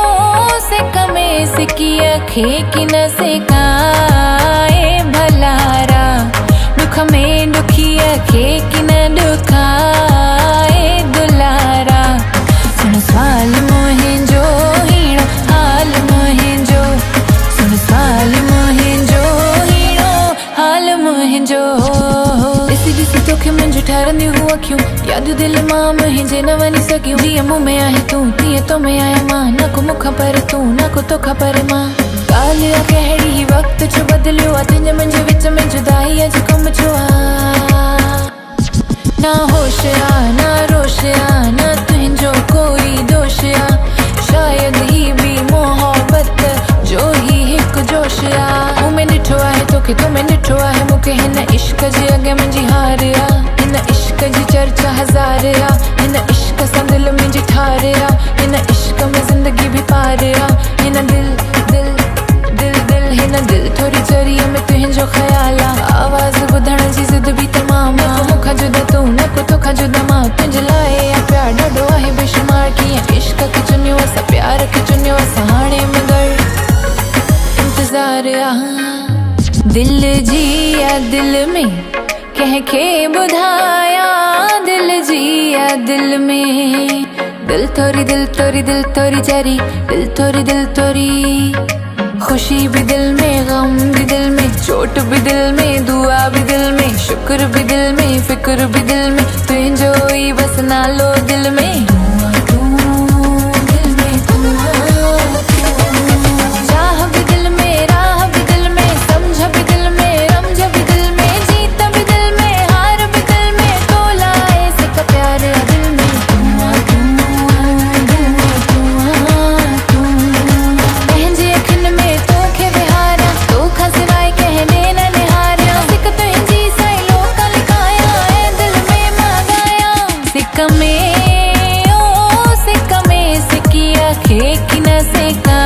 ओ सिकमे सिकिया खे कि न सिकाए भलारा दुख में दुखिया खे कि न दुखाए दुलारा सुन सवाल मोहिंजो हीणो हाल मोहिंजो सुन सवाल मोहिंजो हीणो हाल मोहिंजो ॾिसी ॾिसी तोखे मुंहिंजो ठारंदियूं हुआ अखियूं यादूं दिलि मां मुंहिंजे न वञी सघियूं जीअं मुंहुं में आहे तूं तीअं तो में आहियां मां न को मूंखां पर तूं न को तोखां पर मां ॻाल्हि आहे कहिड़ी ही वक़्तु छो बदिलियो आहे तुंहिंजे मुंहिंजे विच में जुदाई अॼु कमु छो आहे ना होश आहे ना रोश आहे न तुंहिंजो कोई दोष आहे शायदि ही बि मोहबत जो ही हिकु जोश आहे मूं में ॾिठो आहे तोखे तो में ॾिठो आहे मूंखे हिन इश्क जे अॻियां मुंहिंजी हार आहे हिन इश्क जी चर्चा हज़ार आहे हिन इश्क सां दिलि मुंहिंजी ठार आहे हिन इश्क में ज़िंदगी बि पार आहे हिन दिल दिल दिल दिल हिन दिल थोरी चरीअ में तुंहिंजो ख़्याल आहे आवाज़ ॿुधण जी ज़िद बि तमामु आहे मूंखां जुदा तूं न को तोखां जुदा मां तुंहिंजे लाइ आहे प्यार ॾाढो आहे बेशुमार कीअं इश्क खे चुनियो असां प्यार खे चुनियो असां हाणे मगर इंतज़ार आहे दिल जी आहे दिल में कंहिंखे ॿुधाया दिल जी आहे दिल में दिल थोरी दिल थोरी दिल थोरी चरी दिल थोरी खुशी भी दिल में गम भी दिल में चोट भी दिल में दुआ भी दिल में शुक्र भी दिल में फिक्र भी दिल में तुंहिंजो ई बस नालो दिल में चाह भी दिल में राह भी दिल में समझ भी दिल में रमझ भी दिल में जीत भी दिल में हार भी दिल में तोला ऐसे का प्यार दिल में पंहिंजे अखियुनि में तोखे विहारियां तोखां सवाइ कंहिं ॾे न निहारियां सिक तुंहिंजी सहेलो का लिखायां ऐं दिल में मां ॻायां सिक में ओ सिक में सिकिया खे कि न सिका